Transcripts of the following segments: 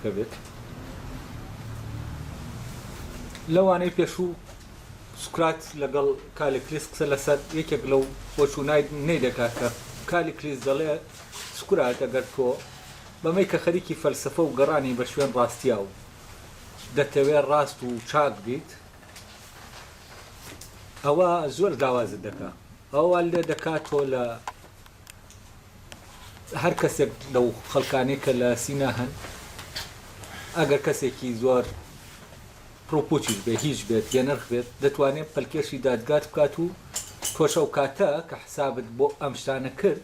شتێکە بێت لەوانەی پێشوو سوکرات لەگەڵ کالیکلیس قسە لەسەر یەکێک لەو بۆچوونای نەیدەکات کە کالیکلیس دەڵێ سوکرات ئەگەر تۆ بەمەی کە خەریکی فەلسەفە و گەڕانی بە شوێن ڕاستیا و دەتەوێت ڕاست و چاک بیت ئەوە زۆر داوازت دەکات ئەوە لێ دەکات تۆ لە هەر کەسێک لەو خەڵکانەی کە لە سینا هەن ئەگەر کەسێکی زۆر پرۆپۆچیش بێ هیچ بێت یە نرخ بێت دەتوانێت پەلکێشی دادگات بکات و تۆشە و کاتە کە حسابت بۆ ئەم شتانە کرد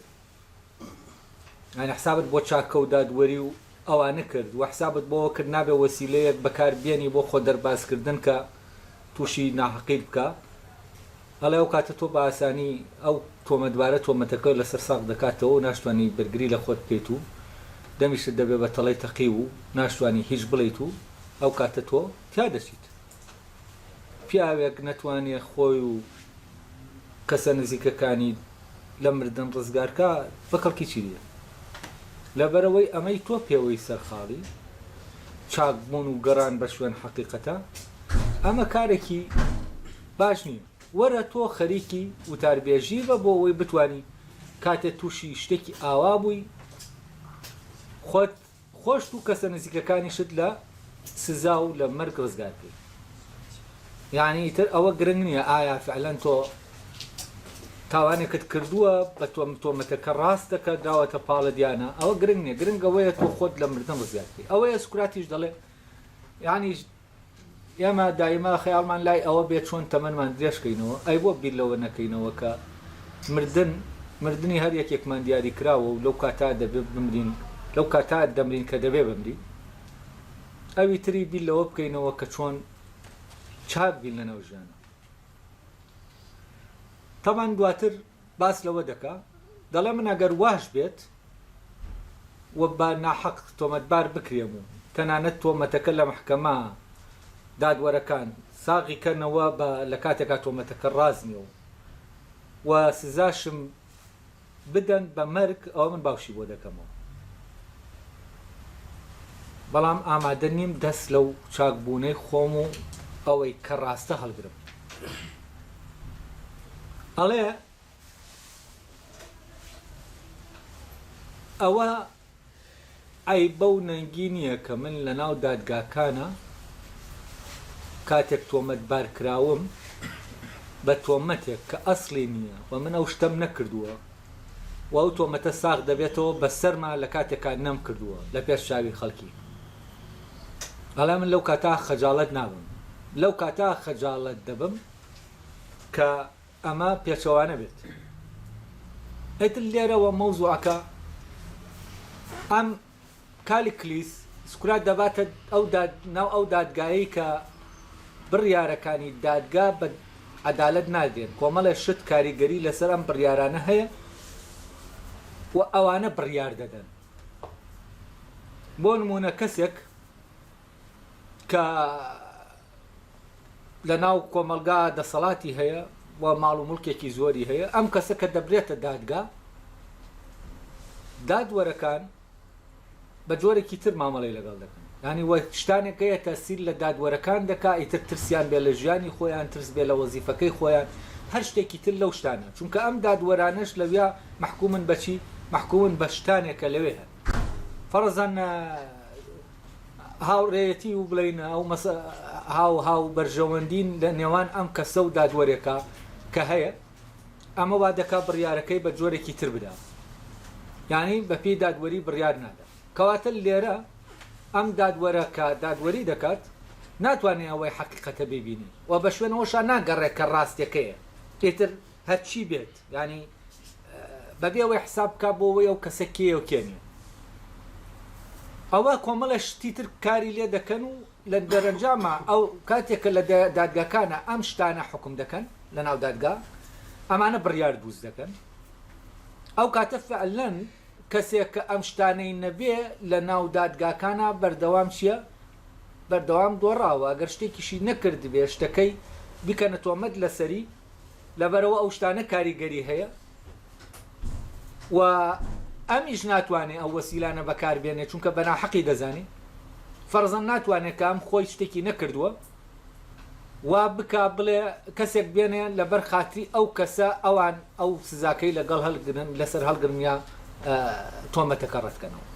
یعنی حسابت بۆ چاکە و دادوەری و ئەوانە کرد و حسابت بۆ کرد نابێ وەسیلەیەک بەکاربیێنی بۆ خۆ دەربازکردن کە تووشی ناحەقیر بکە هەڵێ ئەو کاتە تۆ بە ئاسانی ئەو تۆمەتبارە تۆمەتەکە لەسەر ساق دەکاتەوە و ناشتوانی بەرگری لە خۆت بکەیت و دەمیشت دەبێت بە تەڵەی تەقی و ناشتوانی هیچ بڵیت و ئەو کاتە تۆ تا دەچیت پیاوێک نەتوانێت خۆی و کەسە نزیکەکانی لە مردن ڕزگارکە بە کەڵکی چیریە لەبەرەوەی ئەمەی تۆ پێوەی سەرخاڵی چاکبوون و گەڕان بە شوێن حەقیقەتە ئەمە کارێکی باش نییە وەرە تۆ خەریکی وتاربێژی بە بۆ ئەوەی بتانی کاتێ تووشی شتێکی ئاوا بووی خۆت خۆشت و کەسە نزیکەکانیشت لە سزا و لە مەرگ ڕزگار بکەیت یعنی تر ئەوە گرنگ نییە ئایا فعلەن تۆ تاوانێکت کردووە بە تۆمەتەکە ڕاستەکە داوەتە پاڵە دیانە ئەوە گرنگ نییە گرنگەوەیە تۆ خۆت لە مردن ڕزگار بکەیت ئەوەیە سوکراتیش دەڵێ یعنی ئێمە دایما خەیاڵمان لای ئەوە بێت چۆن تەمەنمان درێژکەینەوە ئەی بۆ بیر لەوە نەکەینەوە کە مردنی هەر یەکێکمان دیاری کراوە و لەو کاتا دەبێت بمرین لەو کاتا دەمرین کە دەبێ بمرین ئەوی تری بیر لەوە بکەینەوە کە چۆن چاک بین لەنەو ژیانە تەمان دواتر باس لەوە دەکا دەڵێ من ئەگەر واش بێت وە بە ناحەق تۆمەتبار بکرێم و تەنانەت تۆمەتەکە لە محکەمە دادوەرەکان ساغی کەنەوە لە کاتێکا تۆمەتەکە ڕازنیەوە و سزاشم بدەن بە مەرگ ئەوە من باوشی بۆ دەکەمەوە بەڵام ئامادە نیم دەست لەو چاکبوونەی خۆم و ئەوەی کە ڕاستە هەڵگرم ئەڵێ ئەوە ئەی بەو نەنگی نییە کە من لە ناو دادگاکانە کاتێک تۆمەتبار کراوم بە تۆمەتێک کە ئەسڵی نییە و من ئەو شتەم نەکردووە و ئەو تۆمەتە ساغ دەبێتەوە بە سەرما لە کاتێکا نەم کردووە لە پێش چاوی خەڵکی ئەڵێ من لەو کاتا خەجاڵەت نابم لەو کاتا خەجاڵەت دەبم کە ئەمە پێچەوانە بێت ئیتر لێرەوە مەوزوعەکە ئەم کالیکلیس سوکرات دەباتە ناو ئەو دادگایی کە بڕیارەکانی دادگا بە عەدالەت نادێن کۆمەڵە شت کاریگەری لەسەر ئەم بڕیارانە هەیە و ئەوانە بڕیار دەدەن بۆ نمونە کەسێک کە لە ناو کۆمەلگا دەسەڵاتی هەیە و ماڵ و مڵکێکی زۆری هەیە ئەم کەسە کە دەبرێتە دادگا دادوەرەکان بە جۆرێکی تر مامەڵەی لەگەڵ دەکەن ینی وە شتانێک هەیە تەسیر لە دادوەرەکان دەکا ئیتر ترسیان بێ لە ژیانی خۆیان ترس بێ لە وەزیفەکەی خۆیان هەر شتێکی تر لەو شتانە چونکە ئەم دادوەرانش لەویا محکومن بەچی محکومن بە شتانێکە لەوێ هەن فەرزان هاوڕێیەتی و بڵین ئەو هاو بەرژەوەندین لە نێوان ئەم کەسە و دادوەرێکە کە هەیە ئەمە وا دەکا بڕیارەکەی بە جۆرێکی تر بدا یعنی بە پێی دادوەری بڕیار نادا کەواتە لێرە ئەم دادوەرە کە دادوەری دەکات ناتوانێت ئەوەی حەقیقەتە ببینی و بە شوێنەوەشان ناگەڕێت کە ڕاستەکەیە پێتر هەرچی بێت ینی بەبێ ئەوەی حساب بکە بۆ ئەوەی ئەو کەسە کێیە و کێنیە ئەوە کۆمەڵە شتی تر کاری لێ دەکەن و لە دەرەنجامە ئەو کاتێکە لە دادگاکانە ئەم شتانە حکم دەکەن لە ناو دادگا ئەمانە بڕیار دروست دەکەن ئەو کاتە فعلەن کەسێک کە ئەم شتانەی نەبێ لە ناو دادگاکانە بەردەوام چییە؟ بەردەوام دۆڕاوە ئەگەر شتێکیشی نەکرد بێ شتەکەی بکەنە تۆمەت لەسەری لەبەرەوە ئەو شتانە کاریگەری هەیە و ئەمیش ناتوانێت ئەو وەسیلانە بەکاربێنێت چونکە بەناحەقی دەزانی فەرزەن ناتوانێت کە ئەم خۆی شتێکی نەکردووە وا بکا بڵێ کەسێک بێنێ لەبەر خاتری ئەو کەسە ئەوان ئەو سزاکەی لەگەڵ هەڵگرن لەسەر هەڵگرنیا تۆمەتەکە ڕەتکەنەوە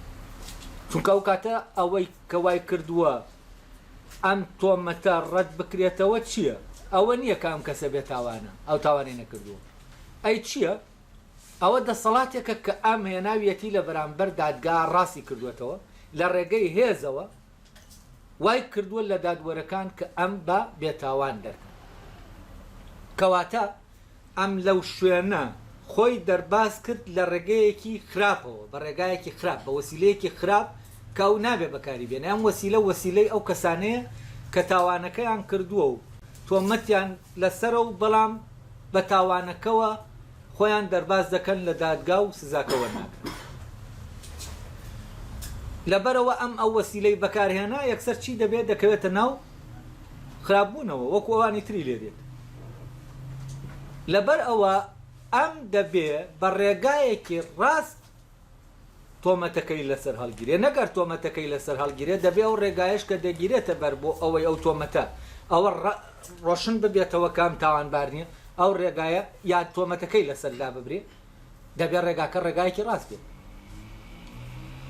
چونکە ئەو کاتە ئەوەی کەوای کردووە ئەم تۆمەتە ڕەت بکرێتەوە چییە؟ ئەوە نییە کە ئەم کەسە بێت تاوانە ئەو تاوانەی نەکردووە ئەی چییە؟ ئەوە دەسەڵاتێکە کە ئەم هێناویەتی لە بەرامبەر دادگا ڕاستی کردوێتەوە لە ڕێگەی هێزەوە وای کردووە لە دادوەرەکان کە ئەم بە بێتاوان دەکەن کەواتە ئەم لەو شوێنە خۆی دەرباز کرد لە ڕێگەیەکی خراپەوە بە ڕێگایەکی خراپ بە وەسیلەیەکی خراپ کە ئەو نابێ بەکاری بێنێ ئەم وەسیلە وەسیلەی ئەو کەسانەیە کە تاوانەکەیان کردووە و تۆمەتیان لەسەرە و بەڵام بە تاوانەکەوە خۆیان دەرباز دەکەن لە دادگا و سزاکەوە ناکەن لەبەرەوە ئەم ئەو وەسیلەی بەکارهێنا یەکسەر چی دەبێت دەکەوێتە ناو خراپبوونەوە وەکو ئەوانی تری لێ دێت لەبەر ئەوە ئەم دەبێ بە ڕێگایەکی ڕاست تۆمەتەکەی لەسەر هەڵگیرێ نەگەر تۆمەتەکەی لەسەر هەڵگیرێ دەبێ ئەو ڕێگایش کە دەگیرێتە بەر بۆ ئەوەی ئەو تۆمەتە ئەوە ڕۆشن ببێتەوە کام تاوانبار نییە ئەو ڕێگایە یا تۆمەتەکەی لەسەر لا ببرێ دەبێت ڕێگاکە ڕێگایەکی ڕاست بێت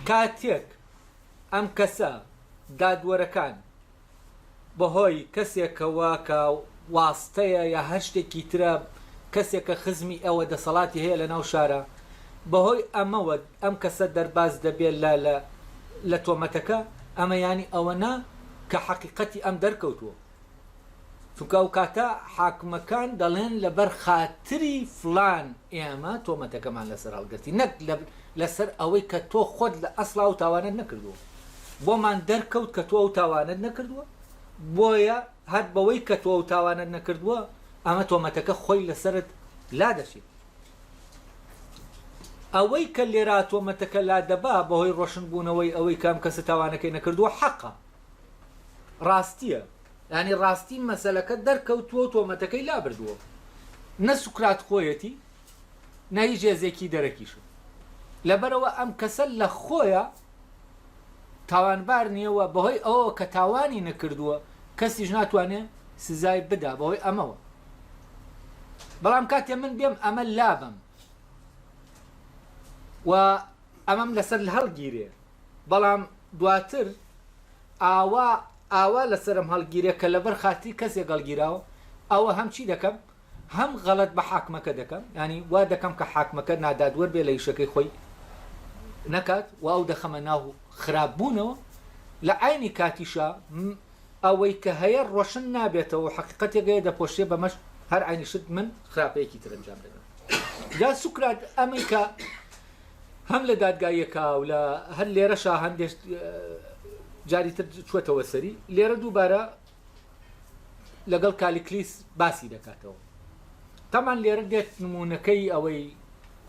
کاتێک ئەم کەسە دادوەرەکان بەهۆی کەسێکەوە کە واستەیە یا هەر شتێکی ترە کەسێکە خزمی ئەوە دەسەڵاتی هەیە لە ناو شارە بەهۆی ئەمەوە ئەم کەسە دەرباز دەبێت لە تۆمەتەکە ئەمە ینی ئەوەنا کە حەقیقەتی ئەم دەرکەوتووە چونکە ئەو کاتە حاکمەکان دەڵێن لەبەر خاتری فلان ئێمە تۆمەتەکەمان لەسەر هەڵگرتی نەک لەسەر ئەوەی کە تۆ خۆت لە ئەسڵا و تاوانت نەکردووە بۆمان دەرکەوت کە تۆ ئەو تاوانت نەکردووە بۆیە هەر بەوەی کە تۆ ئەو تاوانت نەکردووە ئەمە تۆمەتەکە خۆی لەسرت لا دەشێت ئەوەی کە لێرا تۆمەتەکە لا دەبا بەهۆی ڕۆشن بوونەوەی ئەوەی کام کەسە تاوانەکەی نەکردووە حەقە ڕاستیە ینی ڕاستی مەسەلەکە دەرکەوتووە تۆمەتەکەی لا بردووە نە سوکرات خۆیەتی نایی جێزێکی دەرەکیشە لەبەرەوە ئەم کەسە لە خۆیە تاوانبار نییەوە بەهۆی ئەوە کە تاوانی نەکردووە کەسیش ناتوانێت سزای بدا بەهۆی ئەمەوە بەڵام کاتێ من بێم ئەمە لابم و ئەمەم لەسەر هەڵگیرێ بەڵام دواتر ئاوا لەسرم هەڵگیرێ کە لەبەر خاتی کەسێک هەڵگیراوە ئەوە هەم چی دەکەم هەم غەڵەت بە حاکمەکە دەکەم ینی وا دەکەم کە حاکمەکە نادادوەر بێ لە ئیشەکەی خۆی نەکات و ئەو دەخەمە ناو خراپبوونەوە لە عینی کاتیشە ئەوەی کە هەیە ڕۆشن نابێتەوە حقیقەتێکگەیە دەپۆشێ بەمەش هەر عینی شت من خراپەیەکی تر ئەنجام دەدەم جا سوکرات ئەمەی کە هەم لە دادگایەکە و لە هەر لێرەشا هەندێک جاری تر چوەتەوە سەری لێرە دووبارە لەگەڵ کالیکلیس باسی دەکاتەوە تامان لێرە دێت نمونونەکەی ئەوەی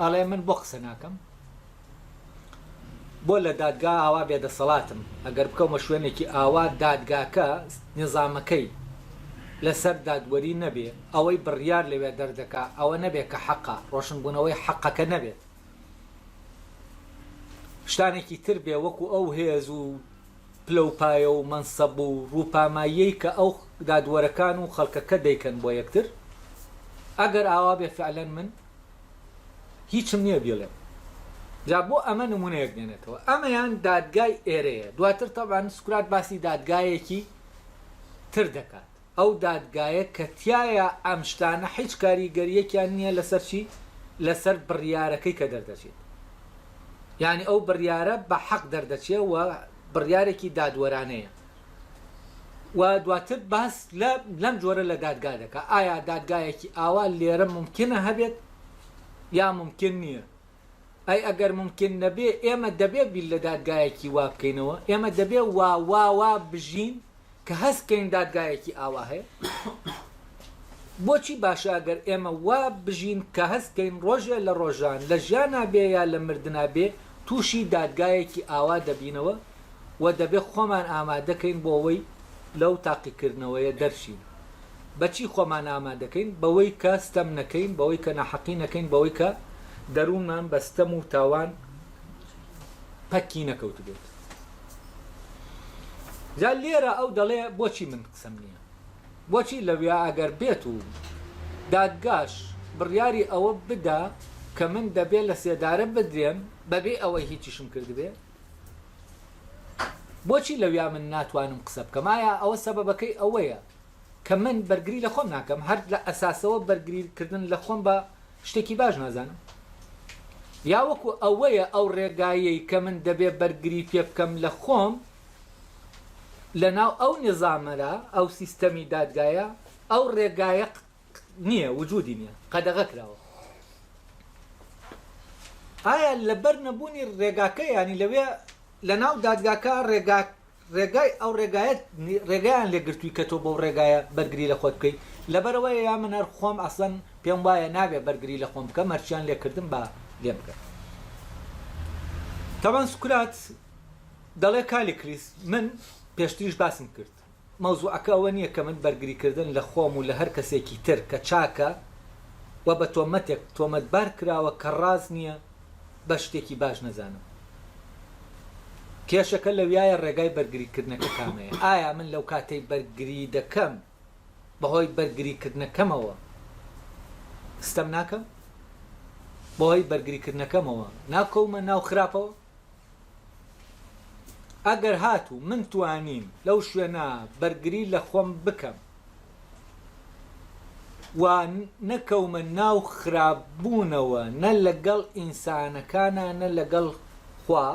ئاڵێ من بۆ قسە ناکەم بۆ لە دادگا ئاوا بێدەسەڵاتم ئەگەر بکەمە شوێنێکی ئاوا دادگاکە نظامەکەی لەسەر دادوەری نەبێ ئەوەی بڕیار لەوێ دەردەکا ئەوە نەبێت کە حەقا ڕۆشنبوونەوەی حەقەکە نەبێت شتانێکی تر بێ وەکو ئەو هێز و پلەپایە و مەنسەب و ڕووپاماییەی کە ئەو دادوەرەکان و خەڵکەکە دەیکەن بۆ یەکتر ئەگەر ئاوا بێ فعلەن من هیچم نییە بێڵێم جا بۆ ئەمە نمونەیەک دێنێتەوە ئەمەیان دادگای ئێرەیە دواتر تەبان سوکرات باسی دادگایەکی تر دەکات ئەو دادگایە کە تایە ئەم شتانە هیچ کاریگەریەکیان نییە لەسەر چی لەسەر بڕیارەکەی کە دەردەچێت یعنی ئەو بڕیارە بە حەق دەردەچێت و بڕیارێکی دادوەرانەیە و دواتر باس لەم جۆرە لە دادگا دەکات ئایا دادگایەکی ئاوا لێرە ممکنە هەبێت یا ممکن نییە ئەی ئەگەر ممکن نەبێ ئێمە دەبێت بیل لە دادگایەکی وا بکەینەوە ئێمە دەبێت وا بژین کە هەستکەین دادگایەکی ئاوا هەیە بۆچی باشە ئەگەر ئێمە وا بژین کە هەستکەین ڕۆژێ لە ڕۆژان لە ژیانە بێ یا لە مردنا بێ تووشی دادگایەکی ئاوا دەبینەوە و دەبێت خۆمان ئامادەکەین بۆ ئەوەی لەو تاقیکردنەوەیە دەرشین بەچی خۆمان ئامادەکەین بەوەی کە ستەم نەکەین بەوەی کە ناحەقی نەکەین بەوەی کە دەروونمان بەستەم و تاوان پەکی نەکەوت بێت جا لێرە ئەو دەڵێ بۆچی من قسەم نییە بۆچی لەوێ ئەگەر بێت و دادگاش بڕیاری ئەوە بدا کە من دەبێت لە سێدارە بدرێم بەبێ ئەوەی هیچیشم کردبێ بۆچی لەویا من ناتوانم قسە بکەم ئایا ئەوە سەبەبەکەی ئەوەیە کە من بەرگری لە خۆم ناکەم هەر لە ئەساسەوە بەرگریکردن لە خۆم بە شتێکی باش نازانم یا وەکو ئەوەیە ئەو ڕێگایەی کە من دەبێت بەرگری پێ بکەم لە خۆم لە ناو ئەو نظامەرە ئەو سیستەمی دادگایە ئەو ڕێگایە نییە وجودی نییە قەدەغە کراوە ئایا لەبەر نەبوونی ڕێگاکە ینی لەوێ لە ناو دادگاکە ڕێگای ئەو ڕێگایان لێگرتووی کە تۆ بەو ڕێگایە بەرگری لە خۆت بکەیت لەبەرەوەی یا من هەر خۆم ئەسڵەن پێم وایە نابێ بەرگری لە خۆم بکەم مەرچیان لێکردم بە لێ بکە تەمان سوکرات دەڵێ کالیکلیس من پێشتریش باسم کرد مەوزوعەکە ئەوە نییە کە من بەرگریکردن لە خۆم و لە هەر کەسێکی تر کە چاکە و بە تۆمەتێک تۆمەتبار کراوە کە ڕاز نییە بە شتێکی باش نەزانم کێشەکە لەویایە ڕێگای بەرگریکردنەکە کامەیە ئایا من لەو کاتەی بەرگری دەکەم بەهۆی بەرگریکردنەکەمەوە ستەم ناکەم بەهۆی بەرگریکردنەکەمەوە ناکەومە ناو خراپەوە ئەگەر هاتوو من توانیم لەو شوێنە بەرگری لە خۆم بکەم و نەکەومە ناو خراپبوونەوە نە لەگەڵ ئینسانەکانە نە لەگەڵ خوا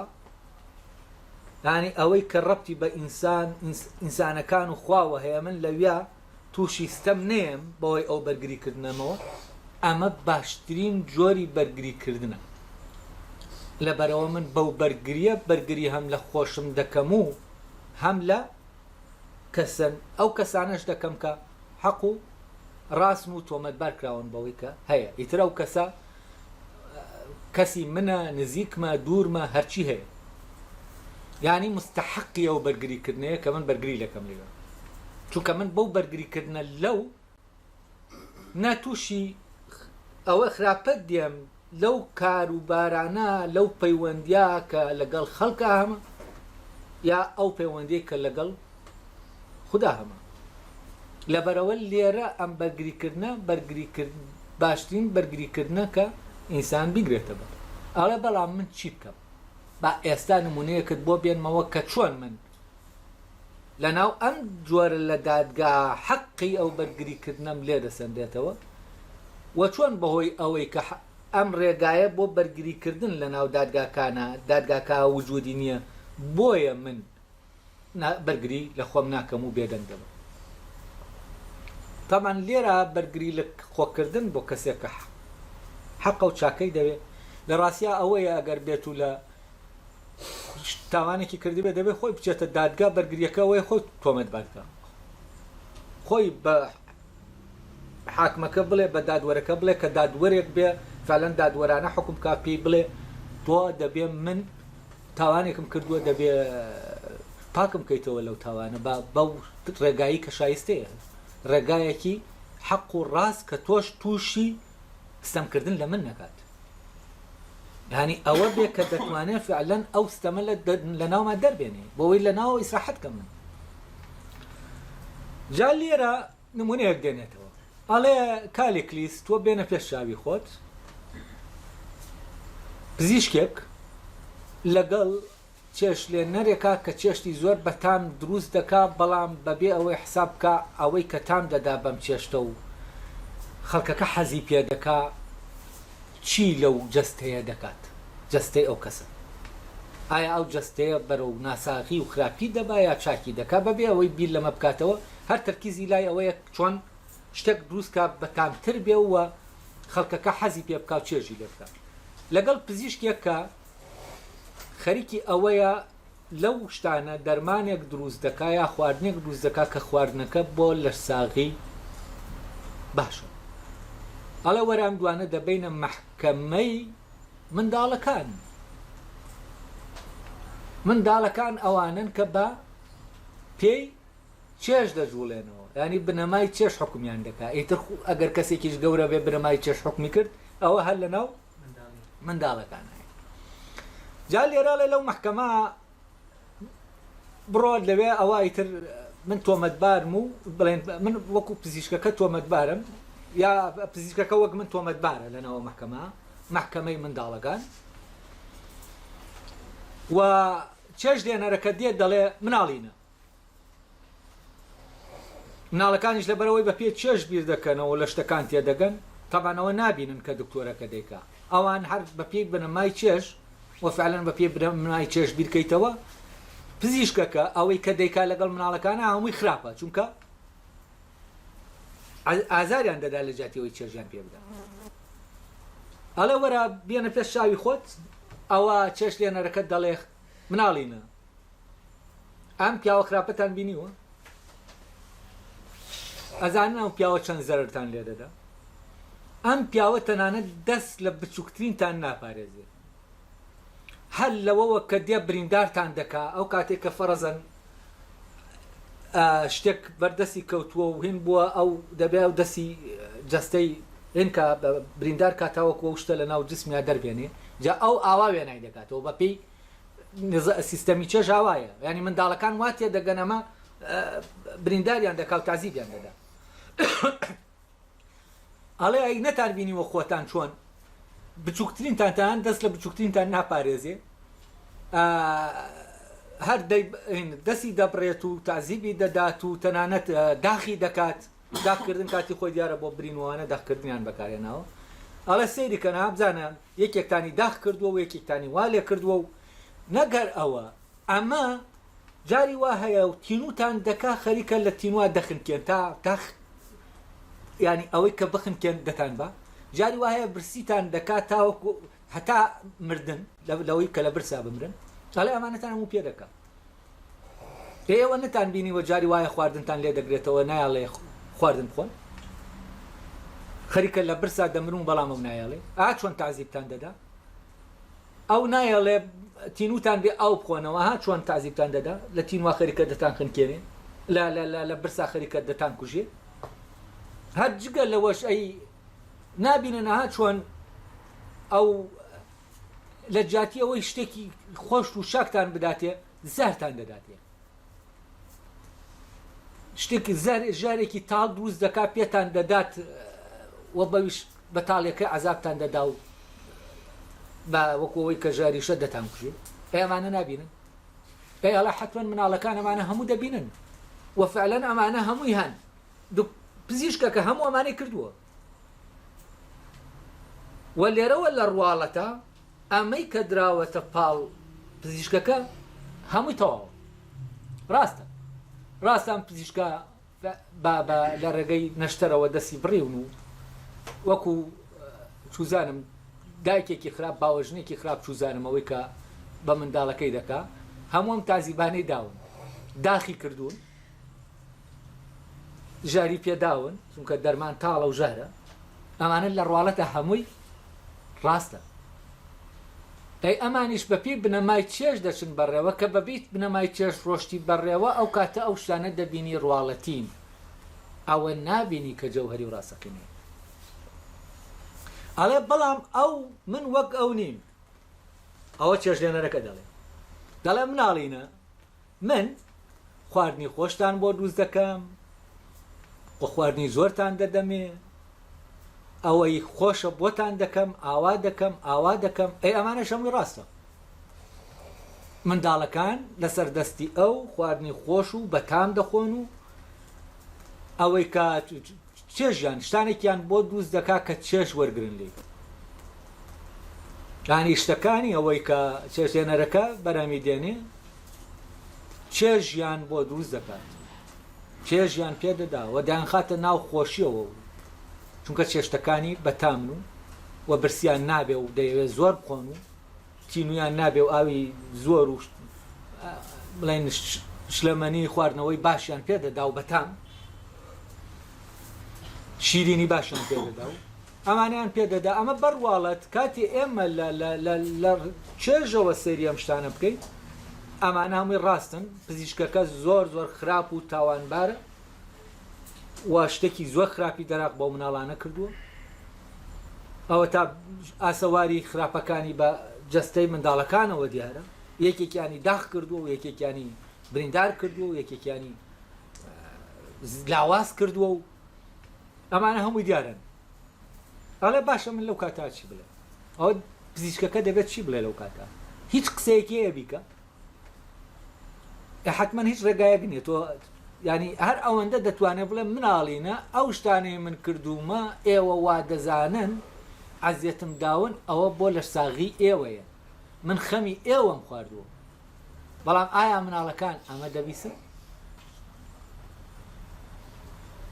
یعنی ئەوەی کە ڕەبتی بە ئینسانەکان و خواوە هەیە من لەویا تووشی ستەم نێم بەوەی ئەو بەرگریکردنەمەوە ئەمە باشترین جۆری بەرگریکردنە لەبەرەوە من بەو بەرگریە بەرگری هەم لە خۆشم دەکەم و هەم لە کەسن ئەو کەسانەش دەکەم کە حەق و ڕاستم و تۆمەتبار کراون بەوەی کە هەیە ئیتر ئەو کەسە کەسی منە نزیکمە دوورمە هەرچی هەیە یعنی مستحقی ئەو بەرگریکردنەیە کە من بەرگری لەکەم لێوە چونکە من بەو بەرگریکردنە لەو ناتووشی ئەوە خراپەت دێم لەو کاروبارانە لەو پەیوەندیا کە لەگەڵ خەڵکە هەمە یا ئەو پەیوەندی کە لەگەڵ خوددا هەمە لەبەرەوە لێرە ئەم بەرگریکردنە باشترین بەرگریکردنە کە ئینسان بیگرێتە بە ئەڵێ بەڵام من چی بکەم با ئێستا نمونەیەکت بۆ بێنمەوە کە چۆن من لەناو ئەم جۆرە لە دادگا حەقی ئەو بەرگریکردنەم لێ دەسەندێتەوە و چۆن بەهۆی ئەوەی کە ئەم ڕێگایە بۆ بەرگریکردن لە ناو دادگاکانە دادگاکە وجودی نییە بۆیە من بەرگری لە خۆم ناکەم و بێدەنگەمە تامان لێرە بەرگری لە خۆکردن بۆ کەسێکە حەقە و چاکەی دەوێت لە ڕاستیا ئەوەیە ئەگەر بێت و لە تاوانێکی کردی بێ دەبێت خۆی بچێتە دادگا بەرگریەکەەوەی خۆی تۆمەتبارکە خۆی بە حاکمەکە بڵێ بە دادوەرەکە بڵێ کە دادوەرێک بێ فعلەن دادوەرانە حکم کا پێی بڵێ تۆ دەبێ من تاوانێکم کردووە دەبێ پاکم کەیتەوە لەو تاوانە بەو ڕێگایی کە شایستەیە ڕێگایەکی حەق و ڕاست کە تۆش تووشی ستەمکردن لە من نەکات یعنی ئەوە بێ کە دەتوانێت فعلەن ئەو ستەمە لە ناومان دەربێنێ بۆەوەی لە ناوە ئیسراحەت کەم من جا لێرە نمونەیەک دێنێتەوە ئەڵێ کالیکلیس تۆ بێنە پێش چاوی خۆت پزیشکێک لەگەڵ چێش لێنەرێکا کە چێشتی زۆر بەتام دروست دەکا بەڵام بەبێ ئەوەی حساب بکە ئەوەی کە تام دەدا بەم چێشتە و خەڵکەکە حەزی پێ دەکا چی لەو جەستەیە دەکات جەستەی ئەو کەسە ئایا ئەو جەستەیە بەرەو ناساغی و خراپی دەبا یا چاکی دەکا بەبێ ئەوەی بیر لەمە بکاتەوە هەر تەرکیزی لای ئەوەیە چۆن شتێک دروستکە بەتامتر بێ وە خەڵکەکە حەزی پێ بکا و چێژی لێ بکات لەگەڵ پزیشکێکە خەریکی ئەوەیە لەو شتانە دەرمانێک دروست دەکا یا خواردنێک دروست دەکا کە خواردنەکە بۆ لە ساغی باشە ئەڵە وەرام دوانە دەبینە مەحکەمەی منداڵەکان ئەوانن کە بە پێی چێش دەجوڵێنەوە ینی بنەمای چێش حکومیان دەکا ئیتر ئەگەر کەسێکیش گەورە بێ بنەمای چێش حکمی کرد ئەوە هەر لەناو منداڵەکان هەیە جا لێرەڵێ لەو مەحکەمە بڕۆ لەوێ ئەوە ئیتر من تۆمەتبارم و بڵێن من وەکو پزیشکەکە تۆمەتبارم یا پزیشکەکە وەک من تۆمەتبارە لەنەوە محکەمەی منداڵەکان و چێژ لێنەرەکە دێت دەڵێ مناڵینە مناڵەکانیش لەبەرەوەی بە پێ چێژ بیر دەکەنەوە لە شتەکان تێدەگەن تەبانەوە نابینن کە دکتۆرەکە دەیکا ئەوان هەر بە پێی بنەمای چێژ وەفعلەن بە پێ بنەمای چێژ بیرکەیتەوە پزیشکەکە ئەوەی کە دەیکا لەگەڵ مناڵەکانە هەمووی خراپە چونکە ئازاریان دەدا لە جاتیەوەی چێژیان پێ بدە ئەڵێ وەرە بێنە پێش چاوی خۆت ئەوە چێژ لێنەرەکەت دەڵێ مناڵینە ئەم پیاوە خراپەتان بینیوە ئەزانن ئەم پیاوە چەند زەرتان لێ دەدا ئەم پیاوە تەنانەت دەست لە بچووکترینتان ناپارێزێت هەر لەوەوە کە دێ بریندارتان دەکا ئەو کاتێک کە فەرەزەن شتێک بەردەستی کەوتووە و هین بووە ئەو دەبێ ئەو دەستی جەستەی هێنکە بریندار کاتاوەکو ئەو شتە لە ناو جسمیا دەربێنێ جا ئەو ئاوا وێنای دەکاتەوە بە پێی سیستەمی چێژ ئاوایە ینی منداڵەکان وا تێ دەگەنەمە برینداریان دەکا و تازیبیان دەدا ئەڵێ ئەی نەتان بینیوە خۆتان چۆن بچووکترینتان دەست لە بچووکترینتان ناپارێزێ هەر دەستی دەبڕێت و تازیبی دەدات و تەنانەت داخی دەکات داخکردن کاتی خۆی دیارە بۆ برینوانە داخکردنیان بەکارێناوە ئەڵە سەیری کەنا بزانە یەکێکتانی داخ کردووە و یەکێکتانی وا لێ کردووە و نەگەر ئەوە ئەمە جاری وا هەیە و تینوتان دەکا خەریکە لە تینووا دەخنکێن تا ینی ئەوەی کە بخنکێن دەتان بە جاری وا هەیە برسیتان دەکات تاوەکو هەتا مردن لەوەی کە لە برسا بمرن ئەڵێ ئەمانەتان هەموو پێ دەکات ئێوە نەتان بینیوە جاری وایە خواردنتان لێ دەگرێتەوە نایاڵێ خواردن بخۆن خەریکە لە برسا دەمرون بەڵام ئەو نایاڵێ چۆن تازیبتان دەدا ئەو نایەڵێ تینوتان بێ ئەو بخۆنەوە چۆن تازیبتان دەدا لە تینوا خەریکە دەتان خنکێنێ لە برسا خەریکە دەتان کوژێ هەر جگە لەوەش ئەی نابینەنەها چۆن ئەو لە جاتیەوەی شتێکی خۆش و شاکتان بداتێ زارتان دەداتێ شتێکی ژارێکی تاڵ دروست دەکات پێتان دەدات وە بەویش بەتاڵێکە عەزابتان دەدا و بە وەکەوەی کە ژاریشە دەتان کوژێ ئەمانە نابینن ئەڵە حتمەن مناڵەکان ئەمانە هەموو دەبینن وە فعلەن ئەمانە هەمووی هەن پزیشکەکە هەموو ئەمانەی کردووە وە لێرەوە لە ڕواڵەتە ئەمەی کە دراوەتە پاڵ پزیشکەکە هەمووی تەواوە ڕاستە پزیشکە لە ڕێگەی نەشتەرەوە دەستی بڕیون و وەکو چوزانم دایکێکی خراپ باوەژنێکی خراپ چوزانم ئەوەی کە بە منداڵەکەی دەکا هەمووم تازیبانەی داون داخی کردوون ژاری پێداون چونکە دەرمان تاڵە و ژارە ئەمانە لە ڕواڵەتە هەمووی ڕاستە ئەی ئەمانیش بە پێی بنەمای چێژ دەچن بەڕێوە کە بەبییت بنەمای چێژ ڕۆشتی بەڕێوە ئەو کاتە ئەو شتانە دەبینی ڕواڵەتین ئەوە نابینی کە جەوهەری و ڕاستەقینەیە ئەڵێ بەڵام ئەو من وەک ئەو نیم ئەوە چێژ لێنەرەکە دەڵێ مناڵینە من خواردنی خۆشتان بۆ دروست دەکەم خواردنی زۆرتان دەدەمێ ئەوەی خۆشە بۆتان دەکەم ئاوا دەکەم ئەی ئەمانە شەمووی ڕاستە منداڵەکان لەسەر دەستی ئەو خواردنی خۆش و بەتام دەخۆن و ئەوەی کە چێژیان شتانێکیان بۆ دروست دەکا کە چێژ وەرگرن لێ ینی شتەکانی ئەوەی کە چێژێنەرەکە بەرامی دێنێ چێژیان بۆ دروست دەکات چێژیان پێدەدا و دایان خاتە ناو خۆشیەوە چونکە چێشتەکانی بەتامن و برسیان نابێ و دەیەوێت زۆر بخۆن و تینویان نابێ و ئاوی زۆر و بڵێن شلەمەنی خواردنەوەی باشیان پێدەدا و بەتام شیرینی باشیان پێدەدا و ئەمانیان پێدەدا ئەمە بەڕواڵەت کاتی ئێمە لە چێژەوە سەیری ئەم شتانە بکەیت ئەمانە هەمووی ڕاستن پزیشکەکە زۆر خراپ و تاوانبارە و شتێکی زۆر خراپی دەراق بۆ مناڵانە کردووە ئەوە تا ئاسەواری خراپەکانی بە جەستەی منداڵەکانەوە دیارە یەکێکیانی داخ کردووە و یەکێکیانی بریندار کردووە و یەکێکیانی لاواز کردووە و ئەمانە هەمووی دیارن. ئەڵێ باشە من لەو کاتا چی بڵێ؟ ئەوە پزیشکەکە دەبێت چی بڵێ لەو کاتا؟ هیچ قسەیەکی هەیە بیکە؟ حتمما هیچ ڕێگایەک نییە. تۆ ینی هەر ئەوەندە دەتوانێت بڵێ مناڵینە ئەو شتانەی من کردومە ئێوە وا دەزانن عەزیەتم داون ئەوە بۆ لە ساغی ئێوەیە، من خەمی ئێوەم خواردووە. بەڵام ئایا مناڵەکان ئەمە دەبیسن؟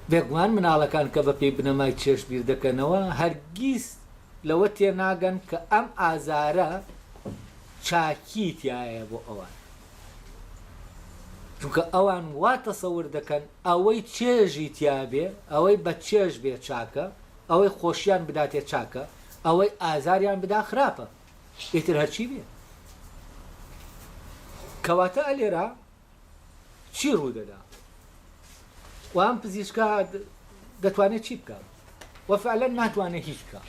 بێگومان مناڵەکان کە بە پێی بنەمای چێش بیر دەکەنەوە هەرگیز لەوە تێناگەن کە ئەم ئازارە چاکیتیایە بۆ ئەوان، چونکە ئەوان وا تەسەور دەکەن ئەوەی چێژی تیابێ، ئەوەی بە چێژ بێ چاکە، ئەوەی خۆشیان بداتێ چاکە، ئەوەی ئازاریان بدا خراپە، ئیتر هەرچی بێ. کەواتە ئەلێرە چی ڕوودەدا؟ و ئەم پزیشکە دەتوانێت چی بکات؟ وە فعلەن ناتوانێت هیچ بکات.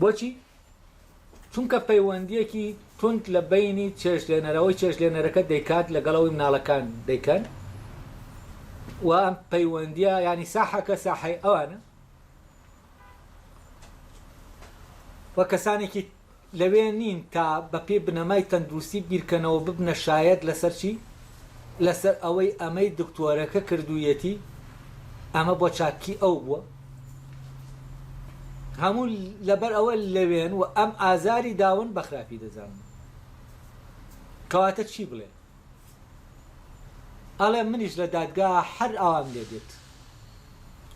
بۆچی؟ چونکە پەیوەندیەکی تونت لە بینی چێشلێنەرەوەی چێشلێنەرەکە دەیکات لەگەڵەوەی مناڵەکان دەیکەن و ئەم پەیوەندیە ینی ساحەکە ساحەی ئەوانە و کەسانێکی لەوێ نین تا بە پێ بنەمای تەندروستی بیرکەنەوە ببنە شایەت لەسەر چی؟ لەسەر ئەوەی ئەمەی دکتۆرەکە کردوویەتی ئەمە بۆ چاکی ئەو بووە، هەموو لەبەر ئەوە لەوێن و ئەم ئازاری داون بە خراپی دەزانن. کەواتە چی بڵێ؟ ئەڵێ منیش لە دادگا هەر ئەوام لێ دێت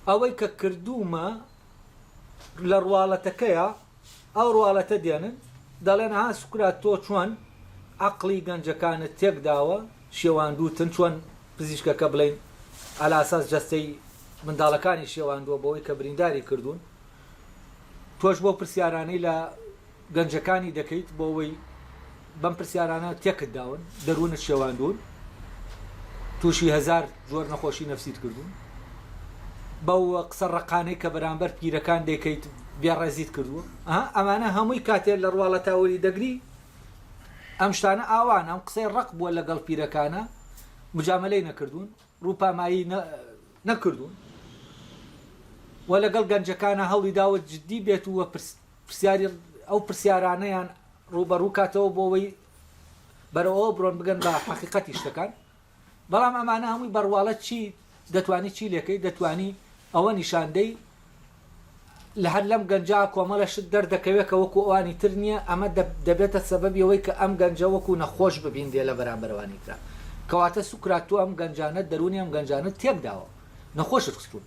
ئەوەی کە کردومە لە ڕواڵەتەکەیە، ئەو ڕواڵەتە دێنن دەڵێن ها سوکرات تۆ چۆن عەقڵی گەنجەکانت تێکداوە شێواندووتن، چۆن پزیشکەکە بڵێن عەلا ئەساس جەستەی منداڵەکانی شێواندووە بەوەی کە برینداری کردوون، تۆش بۆ پرسیارانەی لە گەنجەکانی دەکەیت بۆەوەی بەم پرسیارانە تێکت داون دەروونت شێواندوون، تووشی هەزار جۆر نەخۆشی نەفسیت کردوون، بەو قسە ڕقانەی کە بەرامبەر پیرەکان دەکەیت بێڕێزیت کردووە. ئەمانە هەمووی کاتێک لە ڕواڵە تاوەری دەگری ئەم شتانە ئاوان ئەم قسەی ڕق بووە لەگەڵ پیرەکانە، مجاملەی نەکردوون، ڕووپامایی نەکردوون و لەگەڵ گەنجەکانە هەڵی داوت جددی بێت وە پرسیاری ئەو پرسیارانەیان ڕوبەڕوو کاتەوە بۆەوەی بەرەوە بڕۆن بگەن بە حەقیقەتی شتەکان. بەڵام ئەمانە هەمووی بەڕواڵەت چی دەتوانی چی لێکەی؟ دەتوانی ئەوە نیشاندەی لە هەر لەم گەنجا کۆمەڵە شت دەردەکەوێت کە وەکو ئەوانی تر نییە، ئەمە دەبێتە سەبەبی ئەوەی کە ئەم گەنجە وەکو نەخۆش ببین دێ لە بەرامبەرەوانی ترا. کەواتە سوکرات تۆ ئەم گەنجانە دەرونی ئەم گەنجانت تێکداوە، نەخۆشت خستوون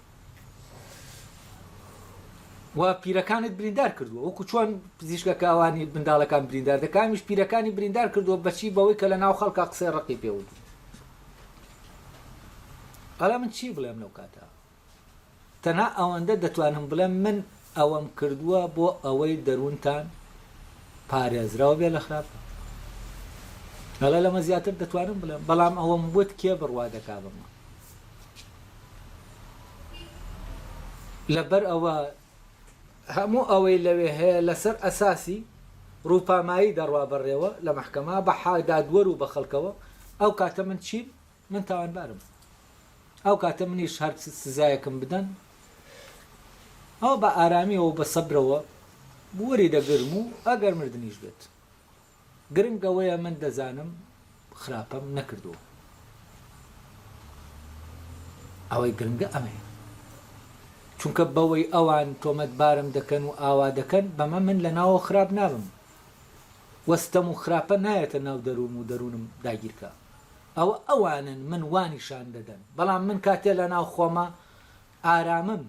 و پیرەکانت بریندار کردووە، وەکو چۆن پزیشکەکە ئەوانی منداڵەکان بریندار دەکامیش پیرەکانی بریندار کردووە بەچی بەوەی کە لە ناو خەڵکا قسەی ڕقی پێوت. ئەڵا من چی بڵێم لەو کاتە؟ تەنها ئەوەندە دەتوانم بڵێم من ئەوەم کردووە بۆ ئەوەی دەروونتان پارێزراوە بێ لە خراپە. هەڵە لەمە زیاتر دەتوانم بڵێم، بەڵام ئەوەم بوت کێ بڕوا دەکا بمە لەبەر ئەوە هەموو ئەوەی لەوێ هەیە لەسەر ئەساسی ڕووپامایی دەڕوا بەڕێوە لە مەحکەما بە دادوەر و بە خەڵکەوە. ئەو کاتە من چی؟ من تاوانبارم. ئەو کاتە منیش هەر سزایەکم بدەن ئەو بە ئارامیەوە بە سەبرەوە بوەری دەگرم و ئەگەر مردنیش بێت. گرنگەوەیە من دەزانم خراپەم نەکردووە، ئەوەی گرنگە ئەمەیە، چونکە بەوەی ئەوان تۆمەتبارم دەکەن و ئاوا دەکەن بەمە من لە ناوە خراپ نابم، وەستەم و خراپە نایەتە ناو دەروم و دەروونم داگیرکە. ئەوە ئەوانن من وانیشان دەدەن، بەڵام من کاتێ لە ناو خۆمە ئارامم،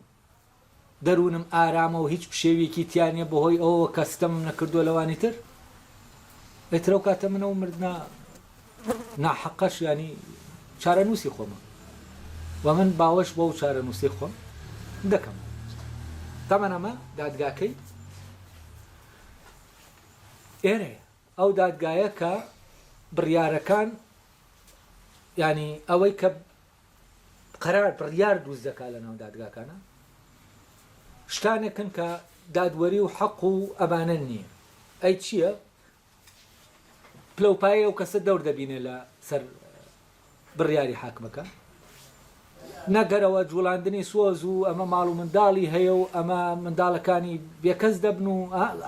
دەروونم ئارامە و هیچ پشێویەکی تیانە بەهۆی ئەوە کەستەم نەکردووە لەوانی تر، ئێترە و کاتە منەوە مردنا ناحەقەش ینی چارەنووسی خۆمە و من باوەش بۆ و چارەنووسی خۆم دەکەم. تەمەنەمە دادگاکەی ئێرەیە، ئەو دادگایە کە بڕیارەکان ینی ئەوەی کە قەرار بڕیار دروست دەکات لە ناو دادگاکانە شتانێکن کە دادوەری و حەق و ئەمانە نییە. ئەی چییە؟ پلەپایە و کەسە دەور دەبینێ لە سەر بڕیاری حاکمەکە نەگەرەوە جوڵاندنی سۆز و ئەمە ماڵ و منداڵی هەیە و ئەمە منداڵەکانی بێکەس دەبن و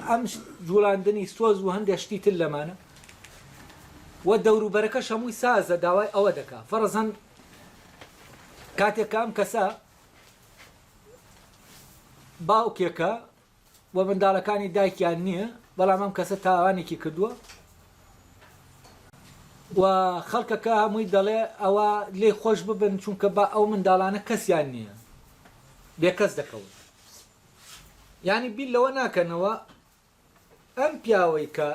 ئەم جوڵاندنی سۆز و هەندێک شتی تر لەمانە و دەوروبەرەکەش هەمووی سازە داوای ئەوە دەکا فەرزەن کاتێک ئەم کەسە باوکێکە و منداڵەکانی دایکیان نییە بەڵام ئەم کەسە تاوانێکی کردووە و خەڵکەکە هەمووی دەڵێ ئەوە لێ خۆش ببن چونکە با ئەو منداڵانە کەسیان نییە بێکەس دەکەون یعنی بیل لەوە ناکەنەوە ئەم پیاوەی کە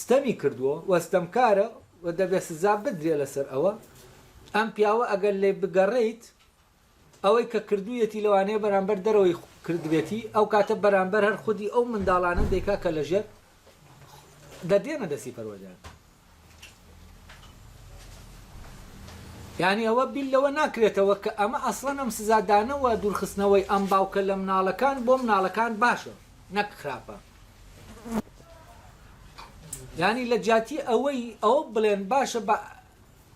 ستەمی کردووە وەستەمکارە و دەبێت سزا بدرێ لەسەر ئەوە ئەم پیاوە ئەگەر لێ بگەڕێیت ئەوەی کە کردوویەتی لەوانەیە بەرامبەر دەرەوەی کردوێتی ئەو کاتە بەرامبەر هەر خودی ئەو منداڵانە دەیکا کە لەژێر دەدێنە دەستی پەروەردگار یعنی ئەوە بیل لەوە ناکرێتەوە کە ئەمە ئەسڵەن ئەم سزادانەوە دوورخستنەوەی ئەم باوکە لە مناڵەکان بۆ مناڵەکان باشە نەک خراپە یعنی لە جاتی ئەوەی ئەوە بڵێن باشە بە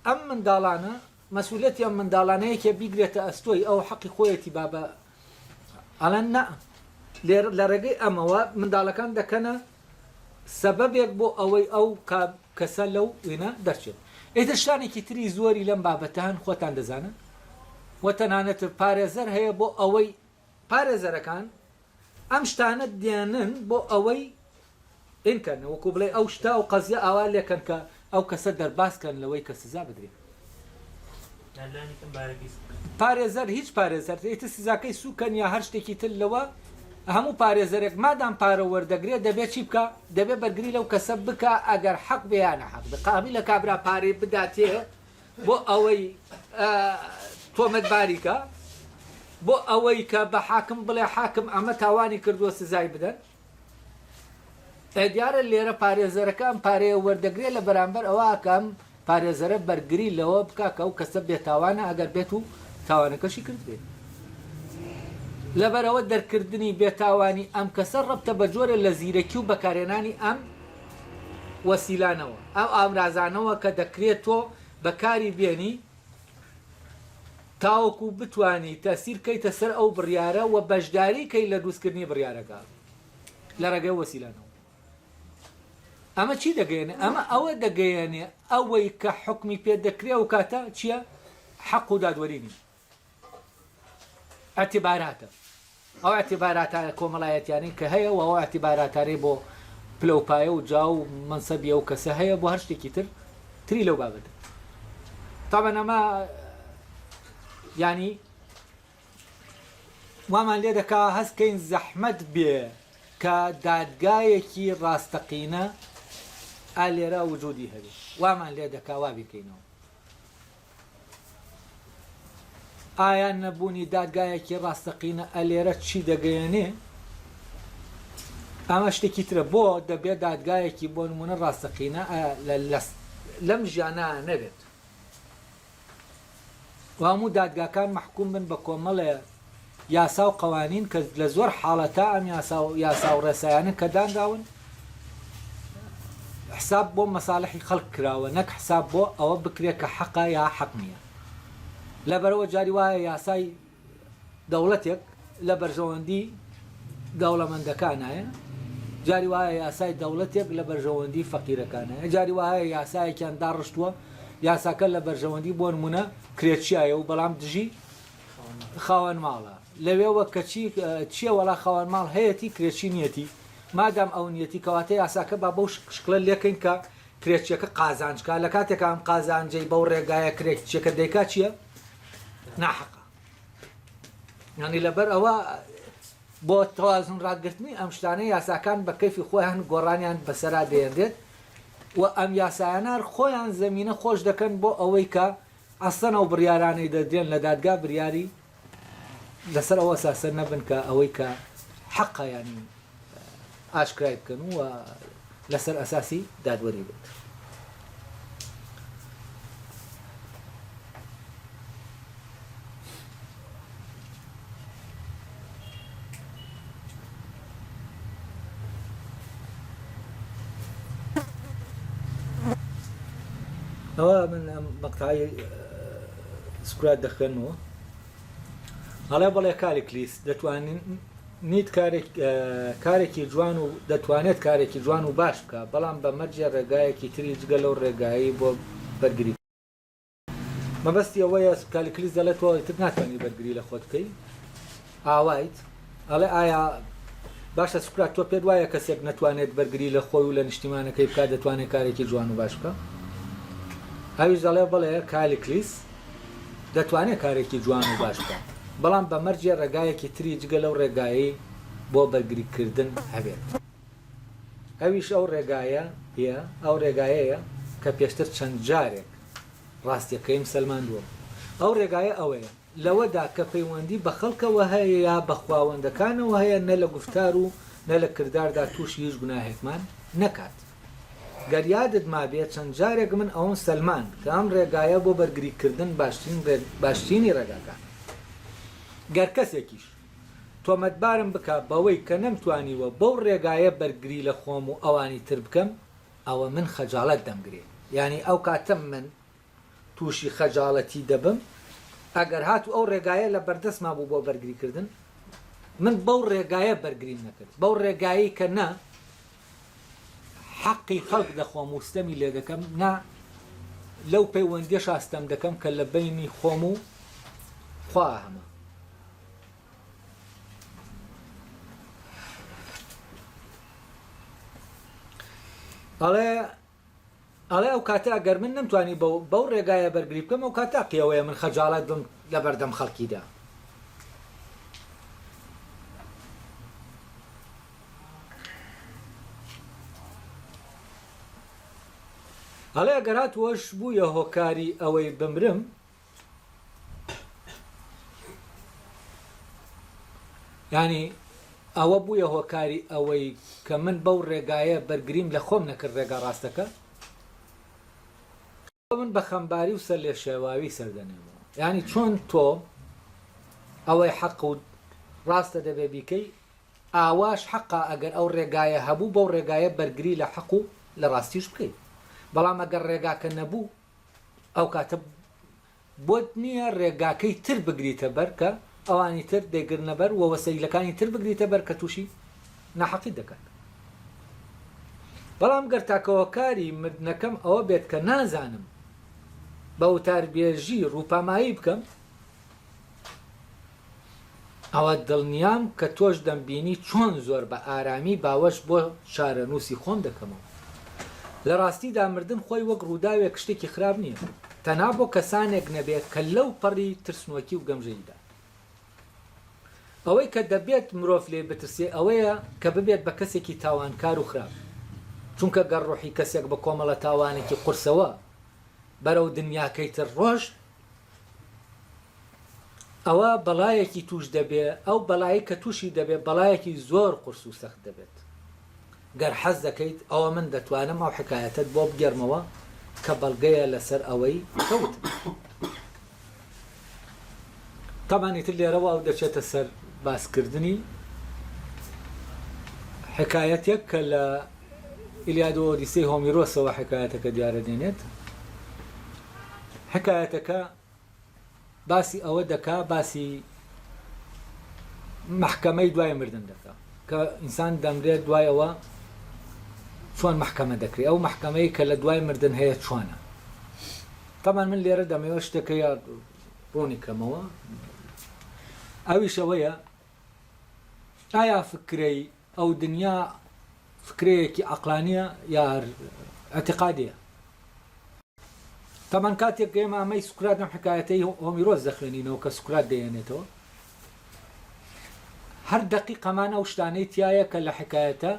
ئەم منداڵانە مەسئولەتی ئەم منداڵانەیەکێ بیگرێتە ئەستۆی ئەو حەقی خۆیەتی بابە ئەڵەن نا لە ڕێگەی ئەمەوە منداڵەکان دەکەنە سەبەبێک بۆ ئەوەی ئەو کەسە لەو وێنە دەرچێت ئێتە شانێکی تری زۆری لەم بابەتان خۆتان دەزانن و تەنانەت پارێزەر هەیە بۆ ئەوەی پارێزەرەکان ئەم شتانە دێنن بۆ ئەوەی ئینکەن وەکو بڵێ ئەو شتا و قەزیە ئاوا لێکەن کە ئەو کەسە دەرباسکەن لەوەی کە سزا بدرێت پارێزەر هیچ پارێزەر ئێتە سزاکەی سوکەن یا هەر شتێکی تر لەوە هەموو پارێزەرێک مادام پارە وەردەگرێت دەبێت چی بکە دەبێت بەرگری لەو کەسە بکە ئەگەر حەق بێیانە حەق قابل لە کابرا پارێ بداتێ بۆ ئەوەی تۆمەتباریکە بۆ ئەوەی کە بە حاکم بڵێ حاکم ئەمە تاوانی کردووە سزای بدەن دیارە لێرە پارێزەرەکان پارەیە وەردەگرێت لە بەرامبەر ئەوە کەم پارێزەرە بەرگری لەوە بکە کە ئەو کەسە بێتاوانە ئەگەر بێت و تاوانەکەشی کرد بێت لەبەرەوە دەرکردنی بێتاوانی ئەم کەسە ڕەبتە بە جۆرە لە زیرەکی و بەکارێنانی ئەم وەسیلانەوە ئەو ئامرازانەوە کە دەکرێت تۆ بەکاری بێنی تاوەکو بتوانی تەسیر کەیتە سەر ئەو بڕیارە و بەشداری کەی لە دروستکردنی بڕیارەکە لە ڕێگەی وەسیلانەوە ئەمە چی دەگەیەنێ ئەمە ئەوە دەگەیەنێ ئەوەی کە حکمی پێ دەکرێ و کاتە چییە حەق و دادوەرینی ئەتیباراتە ئەو ئەتیباراتە کۆمەڵایەتیانی کە هەیە و ئەو ئەتیباراتانەی بۆ پلەپایە و جا و منسەبیە و کەسە هەیە بۆ هەر شتێکی تری لەو بابەتە تاوان ئەمە ینی وامان لێ دەکا هەستکەین زەحمەت بێ کە دادگایەکی ڕاستەقینە ئالێرە وجودی هەبێت وامان لێ دەکا وا بکەینەوە ئایا نەبوونی دادگایەکی ڕاستەقینە ئەلێرە چی دەگەیەنێ ئەمە شتێکی ترە بۆ دەبێت دادگایەکی بۆ نمونە ڕاستەقینە لەم ژیانە نەبێت و هەموو دادگاکان محکوم بن بە کۆمەڵێ یاسا و قوانین کە لە زۆر حاڵەتە ئەم یاسا و ڕێسایانە کە دانراون حساب بۆ مەساڵحی خەڵک کراوە نەک حساب بۆ ئەوە بکرێت کە حەقا یا حەق نییە لەبەرەوە جاری وایە یاسای دەوڵەتێک لە بەرژەوەندی دەوڵەمەندەکانایە جاری وایە یاسای دەوڵەتێک لە بەرژەوەندی فەقیرەکانایە جاری وایە یاسایەکیان داڕشتووە یاساکە لە بەرژەوەندی بۆ نمونە کرێچیایە و بەڵام دژی خاوەن ماڵە لەوێوە کە چییە وەڵا خاوەن ماڵ هەیەی کرێچی نیەتی مادام ئەو نیەتی کەواتە یاساکە با بەو شکڵە لێکەین کە کرێچیەکە قازانجکە لە کاتێکە ئەم قازانجەی بەو ڕێگایە کرێچیەکە دەیکا چییە؟ ناحقا ینی لەبەر ئەوە بۆ تەوازن ڕاگررتنی ئەم شتانە یاساکان بە کەیفی خۆیان گۆڕانیان بەسەرا دێنرێت و ئەم یاسایانار خۆیان زەمینە خۆش دەکەن بۆ ئەوەی کە ئەسەنە و بڕیارانەی دەدرێن لە دادگا بریاری لەسەر ئەوە ساسە نەبن کە ئەوەی کە حەقیانی ئاشکرای بکەن و لەسەر ئەساسی دادوەری بێت ئەوە من مەقتعی سکرات دەخێنەوە هەڵێ بەڵێ کارێک لیست دەتوانین نیت کارێکی جوان و دەتوانێت کارێکی جوان و باش بکە بەڵام بە مەرجە ڕێگایەکی تری جگە لەو ڕێگایی بۆ بەرگری مەبەستی ئەوەیە کالیکلیس دەڵێتەوە تر ناتوانانی بەرگری لە خۆت بکەی ئاوایت ئەڵێ ئایا باشە سکرات تۆ پێت وایە کەسێک نەتوانێت بەرگری لە خۆی و لە نیشتیمانەکەی بکات دەتوانێت کارێکی جوان و باش بکە هەویش دەڵێ بڵێ کالیکلیس دەتوانێت کارێکی جوان و باش بکە بەڵام بە مەرجێ ڕێگایەکی تری جگە لەو ڕێگایی بۆ بەرگریکردن هەبێت ئەویش ئەو ڕێگایە هەیە ئەو ڕێگایەیە کە پێشتر چەند جارێک ڕاستیەکەی مسلماندووە ئەو ڕێگایە ئەوەیە لەوەدا کە پەیوەندی بە خەڵکەوە هەیە یا بە خواوەندەکانەوە هەیە نە لە گفتار و نە لە کرداردا تووشی هیچ گوناهێکمان نەکات گەریادت ما بێت چەند جارێک من ئەوم سلمان کە ئەم ڕێگایە بۆ بەرگریکردن باشترینی ڕێگاکان گەر کەسێکیش تۆمەتبارم بکە بەوەی کە نەمتوانیوە بەو ڕێگایە بەرگری لە خۆم و ئەوانی تر بکەم ئەوە من خەجاڵەت دەمگرێت یعنی ئەو کاتەم من تووشی خەجاڵەتی دەبم ئەگەر هاتو ئەو ڕێگایە لە بەردەستما بوو بۆ بەرگریکردن من بەو ڕێگایە بەرگریم نەکرد بەو ڕێگایی کە نا حەقی خەڵک دەخۆم وستەمی لێ دەکەم نا لەو پەیوەندیە شاستەم دەکەم کە لە بینی خۆم و خوا هەمە ئەڵێ ئەو کاتە ئەگەر من نەمتوانی بەو ڕێگایە بەرگری بکەم ئەو کاتە قیەوەیە من خەجاڵەت بم لە بەردەم خەڵکیدا ئەڵێ ئەگەر هاتووەش بوویە هۆکاری ئەوەی بمرم ینی ئەوە بوویە هۆکاری ئەوەی کە من بەو ڕێگایە بەرگریم لە خۆم نەکرد ڕێگا ڕاستەکە من بە خەمباری و سەر لێ شێواوی سەردەنێمەوە ینی چۆن تۆ ئەوەی حەق و ڕاستە دەبێ بیکەی ئاواش حەقا ئەگەر ئەو ڕێگایە هەبوو بەو ڕێگایە بەرگری لە حەق و لە ڕاستیش بکەیت بەڵام ئەگەر ڕێگاکە نەبوو ئەو کاتە بۆت نییە ڕێگاکەی تر بگریتە بەر کە ئەوانی تر دەیگرنە بەر و وەسەیلەکانی تر بگریتە بەر کە تووشی ناحەقی دەکات بەڵام گەر تاکەوە کاری مردنەکەم ئەوە بێت کە نازانم بە وتاربێژی ڕووپامایی بکەم ئەوە دڵنیام کە تۆش دەمبینی چۆن زۆر بە ئارامی باوەش بۆ شارەنووسی خۆم دەکەمەوە لە ڕاستیدا مردن خۆی وەک ڕووداوێک شتێکی خراپ نییە تەنها بۆ کەسانێک نەبێت کە لەو پەڕی ترسنوەکی و گەمژەیدا ئەوەی کە دەبێت مرۆڤ لێ بترسێ ئەوەیە کە ببێت بە کەسێکی تاوانکار و خراپ چونکە گەڕ ڕۆحی کەسێک بە کۆمەڵە تاوانێکی قورسەوە بەرەو دنیاکەی تر ڕۆژ ئەوە بەڵایەکی توش دەبێ ئەو بەڵایی کە تووشی دەبێت بەڵایەکی زۆر قورس و سەخت دەبێت گەر حەز دەکەیت ئەوە من دەتوانم ئەو حکایەتت بۆ بگەرمەوە کە بەڵگەیە لەسەر ئەوەی کەوت تەمانی تر لێرەوە ئەو دەچێتە سەر باسکردنی حکایەتێک کە لە ئیلیاد و ئۆدیسەی هۆمیرۆسەوە حکایەتەکە دیارە دێنێت حکایەتەکە باسی ئەوە دەکا باسی محکەمەی دوای مردن دەکا کە ئینسان دەمرێت دوایەوە چۆن محکەمە دەکرێت ئەو محکەمەی کە لە دوای مردن هەیە چۆنە تەمان من لێرە دەمەوە شتەکە یا ڕوونی کەمەوە ئەویشەوەیە ئایا فکرەی ئەو دنیا فکرەیەکی عەقلانیە یا ئەتیقادیە تەمان کاتێک ئێمە ئەمەی سوکرات ئەم حکایەتەی هۆمیرۆس دەخوێنینەوە کە سوکرات دەیێنێتەوە هەر دەقیقەمان ئەو شتانەی تایە کە لە حکایەتە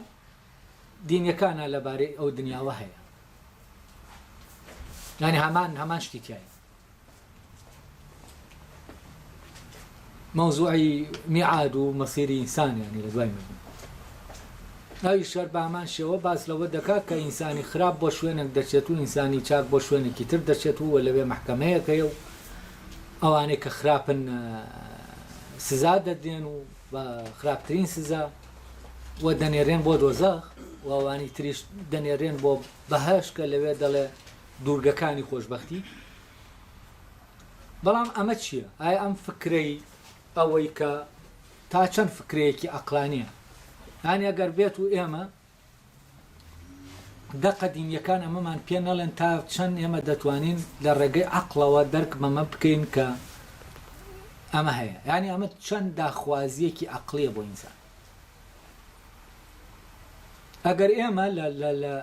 دینیەکانە لەبارەی ئەو دنیاوە هەیە یعنی هەمان شتی تایە مەوزوعی میعاد و مەسیری ئینسان یعنی لە دوای مردن ئەوی شەر بە هەمان شێوە باس لەوە دەکات کە ئینسانی خراپ بۆ شوێنێک دەچێت و ئینسانی چاک بۆ شوێنێکی تر دەچێت و لەوێ محکەمەیەکەیە و ئەوانەی کە خراپن سزا دەدێن و بە خراپترین سزا و دەنێرێن بۆ دۆزەخ و ئەوانی تریش دەنێرێن بۆ بەهەش کە لەوێ دەڵێ دوورگەکانی خۆشببختی بەڵام ئەمە چییە؟ ئایا ئەم فکرەی ئەوەی کە تا چەند فکرەیەکی ئەقلانیە یانی ئەگەر بێت و ئێمە دە قەدیمیەکان ئەمەمان پێ نەڵێن تا چەند ئێمە دەتوانین لە ڕێگەی عەقڵەوە دەرک مەمە بکەین کە ئەمە هەیە ینی ئەمە چەند داخوازیەکی عەقلیە بۆ ئینسان ئەگەر ئێمە لە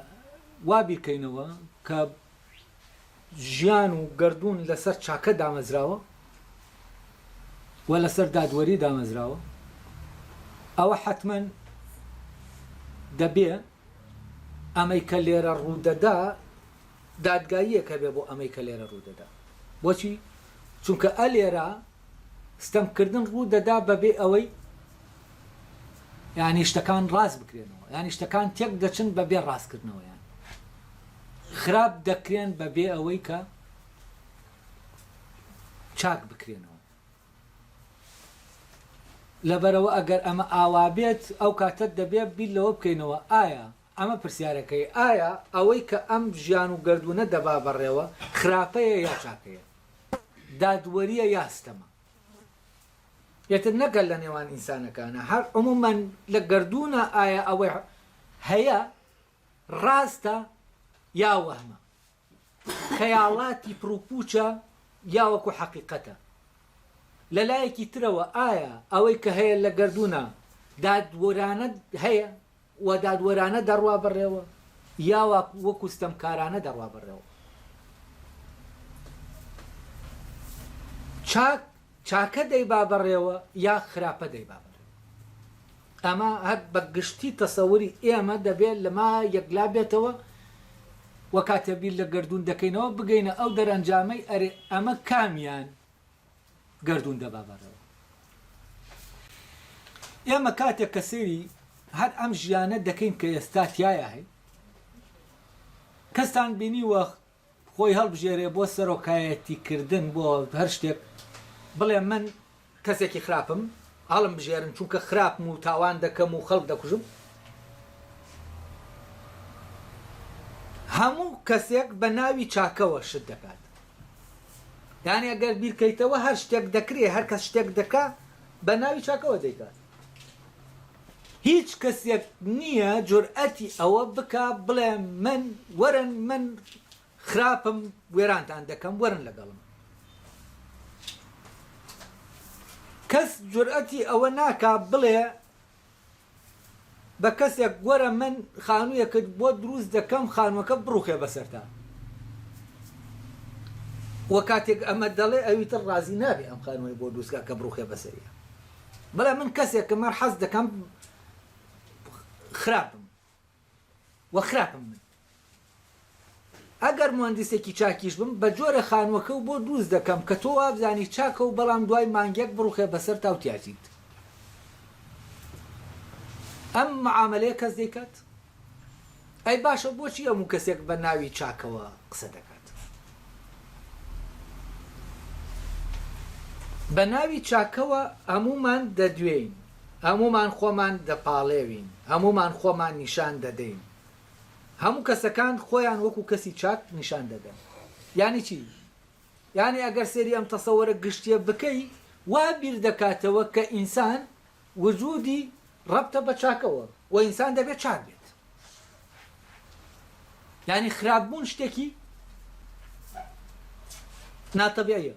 وا بیکەینەوە کە ژیان و گردون لەسەر چاکە دامەزراوە و لەسەر دادوەری دامەزراوە ئەوە حتمما دەبێ ئەمەی کە لێرە ڕوودەدا دادگاییەکە بێ بۆ ئەمەی کە لێرە ڕوودەدا بۆچی؟ چونکە ئەلێرە ستەمکردن ڕوودەدا بەبێ ئەوەی یانی شتەکان ڕاست بکرێنەوە ینی شتەکان تێک دەچن بەبێ ڕاستکردنەوەیان خراپ دەکرێن بەبێ ئەوەی کە چاک بکرێنەوە لەبەرەوە ئەگەر ئەمە ئاوا بێت ئەو کاتت دەبێت بیر لەوە بکەینەوە ئایا ئەمە پرسیارەکەی ئایا ئەوەی کە ئەم ژیان و گردونە دەبا بەڕێوە خراپەیە یا چاکەیە دادوەریە یاستەمە یەتر نەگەل لە نێوان ئینسانەکانە هەر عمومەن لە گردونە ئایا ئەوەی هەیە ڕاستە یا وەهمە خەیاڵاتی پرۆپوچە یا وەکو حەقیقەتە لە لایەکی ترەوە ئایا ئەوەی کە هەیە لە گردونە دادوەرانە هەیە و دادوەرانە دەڕوا بڕێوە یا وەکو ستەمکارانە دەڕوا بڕێوە چاکە دەیبا بڕێوە یا خراپە دەیبا بڕێوە ئەمە هەر بە گشتی تەسەوری ئێمە دەبێت لەما یەکلا بێتەوە وە کاتێ بیر لە گردون دەکەینەوە بگەینە ئەو دەرەنجامەی ئەرێ ئەمە کامیان گردون دەبا بڕێوە ئێمە کاتێک کە سەیری هەر ئەم ژیانە دەکەین کە ئێستا تایە هەی کەستان بینی وە خۆی هەڵبژێرێ بۆ سەرۆکایەتیکردن بۆ هەر شتێک بڵێ من کەسێکی خراپم هەڵم بژێرن چونکە خراپم و تاوان دەکەم و خەڵک دەکوژم هەموو کەسێک بە ناوی چاکەوە شت دەکات یعنی ئەگەر بیرکەیتەوە هەر شتێک دەکرێ هەر کەس شتێک دەکا بە ناوی چاکەوە دەیکات هیچ کەسێک نییە جورئەتی ئەوە بکە بڵێ من وەرن من خراپم وێرانتان دەکەم وەرن لەگەڵم کەس جورئەتی ئەوە ناکا بڵێ بە کەسێک وەرە من خانوویەکت بۆ دروست دەکەم خانووەکە بڕوخێ بەسەرتا وە کاتێک ئەمە دەڵێ ئەویتر ڕازی نابێ ئەم خانووی بۆ دروستکە کە بڕوخێ بەسەریە بەڵێ من کەسێک مەر حەز دەکەم خراپم وە خراپم من ئەگەر مهندسێکی چاکیش بم بە جۆرە خانووەکە و بۆ دروست دەکەم کە تۆ وابزانی چاکە و بەڵام دوای مانگێک بڕوخێ بەسەر تاوتیاجیت ئەم معاملەیە کەس دەیکات ئەی باشە بۆچی هەموو کەسێک بە ناوی چاکەوە قسە دەکات بە ناوی چاکەوە هەمومان دەدوێین هەمومان خۆمان دەپاڵێوین هەمومان خۆمان نیشان دەدەین هەموو کەسەکان خۆیان وەکو کەسی چاک نیشان دەدەن یانی چی؟ یانی ئەگەر سێری ئەم تەسەوەرە گشتیە بکەی وا بیر دەکاتەوە کە ئینسان وجودی ڕەبتە بە چاکەوە و ئینسان دەبێت چاک بێت یانی خراپبوون شتێکی ناتەبیعیە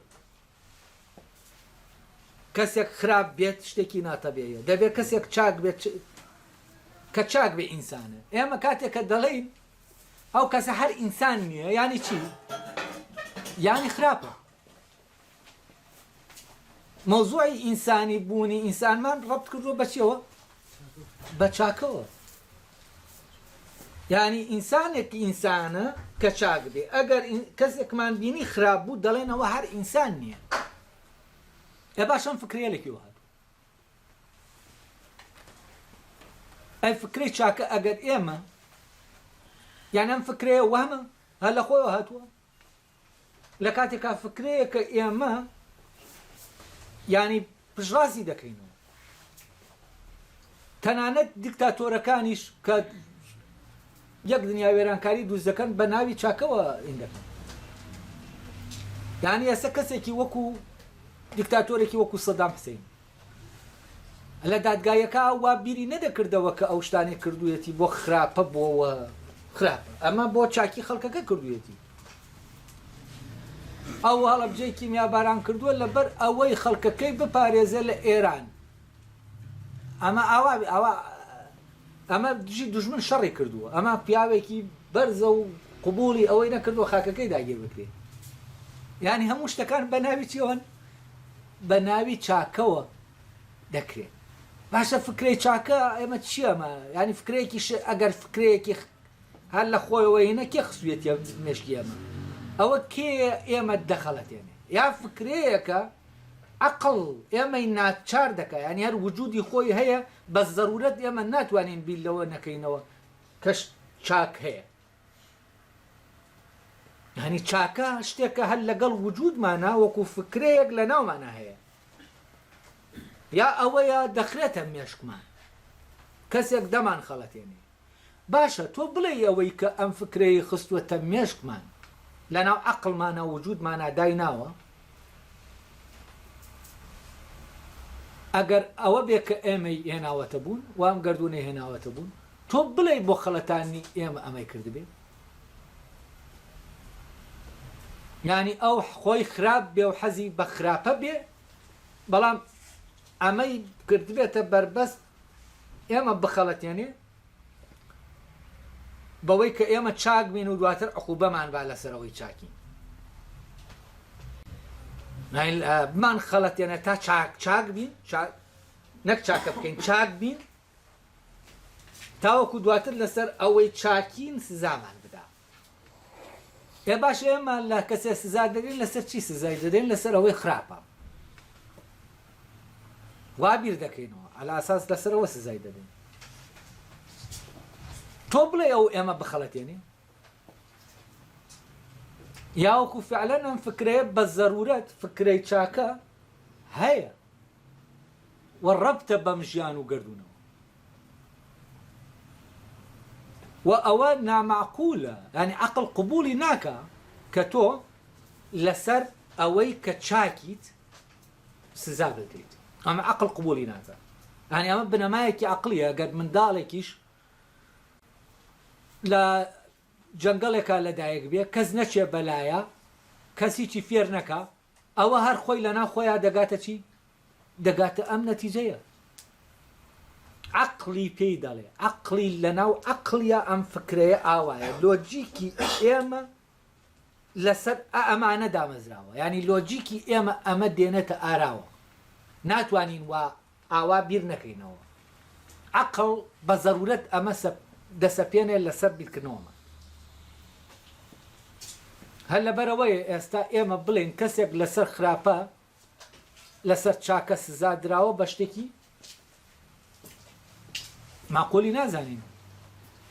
کەسێک خراپ بێت شتێکی ناتەبیعیە دەبێت کەسێک چاک بێت کە چاک بێ ئینسانە ئێمە کاتێک کە دەڵێین ئەو کەسە هەر ئینسان نییە یانی چی؟ یانی خراپە مەوزوعی ئینسانی بوونی ئینسانمان ڕەبت کردووە بە چیەوە؟ بە چاکەوە یانی ئینسانێک ئینسانە کە چاک بێ ئەگەر کەسێکمان بینی خراپ بوو دەڵێنەوە هەر ئینسان نییە ئێ باشەم فکرێلێکی وهات ئەی فکرەی چاکە ئەگەر ئێمە یان ئەم فکرەیە وەهمە هەر لە خۆیەوە هاتووە لە کاتێکا فکرەیە کە ئێمە یانی پشڕازی دەکەینەوە تەنانەت دیکتاتۆرەکانیش کە یەک دنیا وێرانکاری دروست دەکەن بە ناوی چاکەوە ئین دەکەن یعنی ئێستا کەسێکی وەکو دیکتاتۆرێکی وەکو سەدام حوسێن لە دادگایەکە وا بیری نەدەکردەوە کە ئەو شتانی کردوویەتی بۆ خراپە بۆەوە خراپە ئەمە بۆ چاکی خەڵکەکە کردوویەتی ئەو هەڵەبجەی کیمیاباران کردووە لەبەر ئەوەی خەڵکەکەی بپارێزە لە ئێران ئەمە دژی دوژمن شەڕی کردووە ئەمە پیاوێکی بەرزە و قبولی ئەوەی نەکردووە خاکەکەی داگیر بکرێت یعنی هەموو شتەکان بە ناوی چیەوەن بە ناوی چاکەوە دەکرێت باشە فکرەی چاکە ئێمە چیەمە ینی فکرەیەکی ئەگەر فکرەیەکی هەر لە خۆیەوە هینە کێ خسوێتی مێشکی ئەمە ئەوە کێ ئێمە دەخەڵەتێنێ یا فکرەیەکە عقل ئێمەی ناچار دەکە ینی هەر وجودی خۆی هەیە بە زەرورەت ئێمە ناتوانین بیل لەوە نەکەینەوە کەش چاک هەیە هەنی چاکە شتێکە هەر لەگەڵ وجودمانە وەکو فکرەیەک لە ناومانە هەیە یا ئەوەیە دەخرێتە مێشکمان کەسێک دەمان خەڵەتێنێ باشە تۆ بڵێ ئەوەی کە ئەم فکرەی خستووەتە مێشکمان لەناو عەقڵمانە وجودمانە دایناوە ئەگەر ئەوە بێ کە ئێمەی هێناوەتە بوون وام گردوونەی هێناوەتە بوون تۆ بڵێ بۆ خەڵەتانی ئێمە ئەمەی کردبێ یعنی ئەو خۆی خراپ بێ و حەزی بە خراپە بێ بەڵام ئەمەی کردبێتە بەربەست ئێمە بخەڵەتێنێ بەوەی کە ئێمە چاک بین و دواتر عقوبەمان با لەسەرەوەی چاکین بمان خەڵەتێنە تا چاک بین نەک چاکە بکەین چاک بین تاوەکو دواتر لەسەر ئەوەی چاکین سزامان بدا ئێ باش ئێمە لە کەسێ سزا دەدەین لەسەر چی سزای دەدەین لەسەر ئەوەی خراپە وا بیر دەکەینەوە عەلا ئەساس لەسەرەوە سزای دەدەین تۆ بڵێ ئەو ئێمە بخەڵەتێنێ یاوەکو فعلەن ئەم فکرەیە بە زەرورەت فکرەی چاکە هەیە وەڕەبتە بەم ژیان و گردوونەوە و ئەوە نامعقولە ینی عەقڵ قبولی ناکە کە تۆ لەسەر ئەوەی کە چاکیت سزا بدەیت ئەمە عەقڵ قبولی ناکە ینی ئەمە بنەمایەکی عەقلیە ئەگەر منداڵێکیش لە جەنگەڵێکا لەدایک بێ کەس نەچێ بەلایە کەسیی فێر نەکا ئەوە هەر خۆی لەناو خۆیان دەگاتە چی دەگاتە ئەم نەتیجەیە عەقلی پێی دەڵێ عەقلی لەناو عەقلیە ئەم فکرەیە ئاوایە لۆجیکی ئێمە لەسەر ئەمانە دامەزراوە ینی لۆجیکی ئێمە ئەمە دێنێتە ئاراوە ناتوانین وا ئاوا بیر نەکەینەوە عەقڵ بە زەرورەت ئەمە دەسەپێنێ لەسەر بیرکردنەوەمە هەر لەبەرەوەیە ئێستا ئێمە بڵێن کەسێک لەسەر خراپە لەسەر چاکە سزا دراوە بە شتێکی معقولی نازانین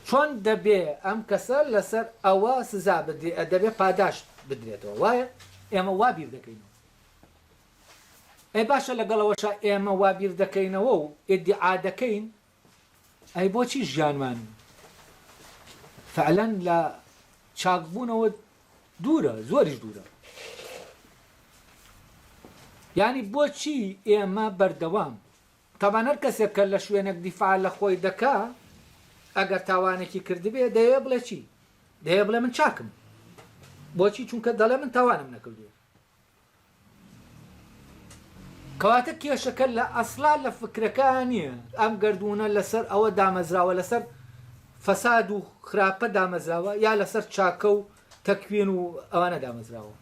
چۆن دەبێ ئەم کەسە لەسەر ئەوە سزا دەبێ پاداش بدرێتەوە وایە ئێمە وا بیر دەکەینەوە ئەی باشە لەگەڵەوەشە ئێمە وا بیر دەکەینەوە و ئیدعا دەکەین ئەی بۆچی ژیانمان فعلەن لە چاکبوونەوە دوورە زۆریش دوورە ینی بۆچی ئێمە بەردەوام تاوان هەر کەسێک کە لە شوێنێک دیفاع لە خۆی دەکا ئەگەر تاوانێکی کردبێ دەیە بڵێ چی دەیە بڵێ من چاکم بۆچی چونکە دەڵێ من تاوانم نەکردووە کەواتە کێشەکە لە ئەسڵا لە فکرەکان نییە ئەم گردوونە لەسەر ئەوە دامەزراوە لەسەر فەساد و خراپە دامەزراوە یا لەسەر چاکە و تەکوێن و ئەوانە دامەزراوە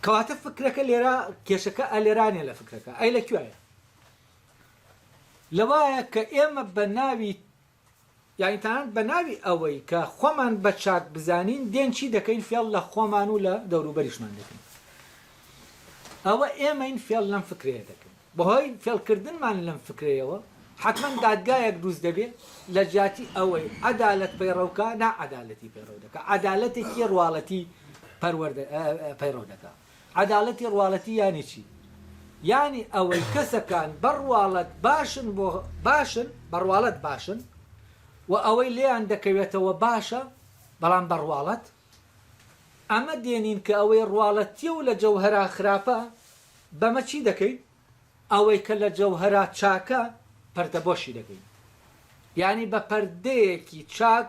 کەواتە فکرەکە لێرە کێشەکە ئەلێرانێ لە فکرەکە ئەی لەکوێیە لەوایە کە ئێمە بە ناوی یانیتان بە ناوی ئەوەی کە خۆمان بە چاک بزانین دێن چی دەکەین فێڵ لە خۆمان و لە دەوروبەریشمان دەکەین ئەوە ئێمە این فێڵ لەم فکرەیە دەکەین بەهۆی فێڵکردنمان لەم فکرەیەوە حتمما دادگایەک دروست دەبێت لە جیاتی ئەوەی عەدالەت پەیڕەوکە ناعەدالەتی پەیڕەو دەکات عەدالەتێکی ڕواڵەتی پەیڕەو دەکات عەدالەتی ڕواڵەتی یانی چی یانی ئەوەی کەسەکان بەڕواڵەت باشن بەڕواڵەت باشن و ئەوەی لێیان دەکەوێتەوە باشە بەڵام بەڕواڵەت ئەمە دێنین کە ئەوەی ڕواڵەتی و لە جەوهەرا خراپە بەمە چی دەکەین ئەوەی کە لە جەوهەرا چاکە پەردەبۆشی دەکەین یعنی بە پەردەیەکی چاک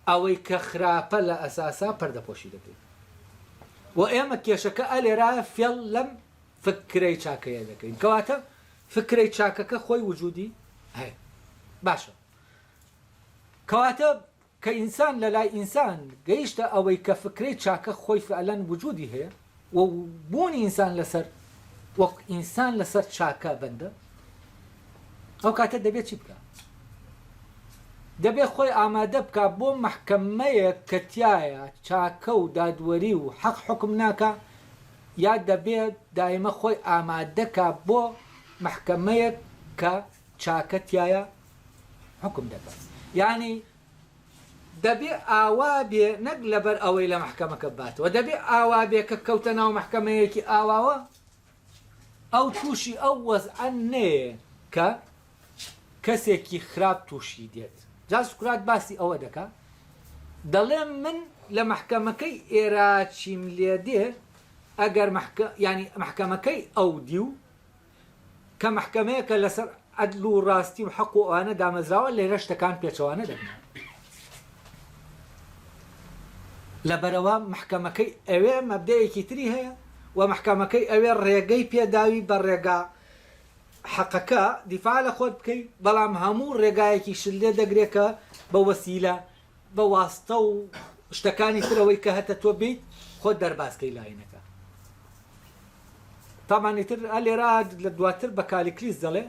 ئەوەی کە خراپە لە ئەساسا پەردەپۆشی دەکەین و ئێمە کێشەکە ئەلێرایە فێڵ لەم فکرەی چاکەیە دەکەین کەواتە فکرەی چاکەکە خۆی وجودی هەیە باشە کەواتە کە ئینسان لە لای ئینسان گەیشتە ئەوەی کە فکرەی چاکە خۆی فعلەن وجودی هەیە و بوونی ئینسان لەسەر وەک ئینسان لەسەر چاکە بەندە ئەو کاتە دەبێت چی بکە دەبێت خۆی ئامادە بکە بۆ مەحکەمەیەک کە تایە چاکە و دادوەری و حەق حکم ناکە یا دەبێت دایمە خۆی ئامادەکە بۆ مەحکەمەیەک کە چاکە تایە حکم دەکات یعنی دەبێ ئاوا بێ نەک لەبەر ئەوەی لە مەحکەمەکە باتەوە دەبێ ئاوا بێ کە کەوتە ناو مەحکەمەیەکی ئاواوە ئەو تووشی ئەو وەزعەن نەیە کە کەسێکی خراپ تووشی دێت جا سوکرات باسی ئەوە دەکا دەڵێ من لە مەحکەمەکەی ئێرا چیم لێ دێ ئەگەر ینی مەحکەمەکەی ئەو دی و کە مەحکەمەیەکە لەسەر عەدل و ڕاستی و حەق و ئەوانە دامەزراوە لێرە شتەکان پێچەوانە دەبنەوە لەبەرەوە مەحکەمەکەی ئەوێ مەبدەیەکی تری هەیە و مەحکەمەکەی ئەوێ ڕێگەی پێداوی بە ڕێگا حەقەکە دیفاع لە خۆت بکەیت بەڵام هەموو ڕێگایەکی شت لێ دەگرێت کە بە وەسیلە بە واستە و شتەکانی ترەوەی کە هەتە تۆ بیت خۆت دەرباسکەی لاینەکە تاوانیتر لێرا لە دواتر بە کالیکلیس دەڵێ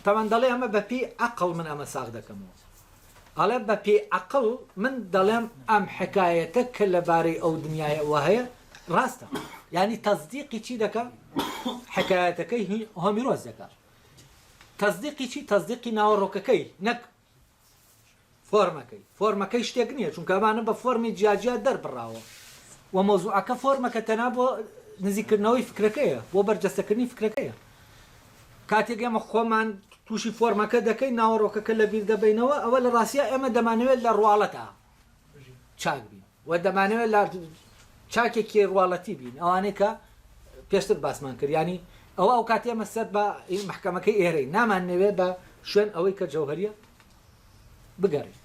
تاوان دەڵێ ئەمە بە پێی عەقڵ من ئەمە ساغ دەکەمەوە ئەڵێ بە پێی عەقڵ من دەڵێم ئەم حکایەتە کە لەبارەی ئەو دنیایەوە هەیە ڕاستە یعنی تەصدیقی چی دەکە حکایەتەکەی هۆمیرۆز دەکات تەصدیقی چی تەصدیقی ناوەڕۆکەکەی نەک فۆرمەکەی شتێک نییە چونکە ئەمانە بە فۆرمی جیاجیا دەربڕاوە و مەوزوعەکە فۆرمەکە تەنها بۆ نزیکردنەوەی فکرەکەیە بۆ بەرجەستەکردنی فکرەکەیە کاتێک ئێمە خۆمان تووشی فۆرمەکە دەکەین ناوەڕۆکەکە لەبیر دەبینەوە ئەوە لە ڕاستیە ئێمە دەمانەوێت لە ڕواڵەتە چاک بین و دەمانەوێت لە چاکێکی ڕواڵەتی بین ئەوانەی کە پێشتر باسمان کرد ینی ئەو کاتی ئێمە سەر بە مەحکەمەکەی ئێرەی نامانەوێت بە شوێن ئەوەی کە جەوهەریە بگەڕین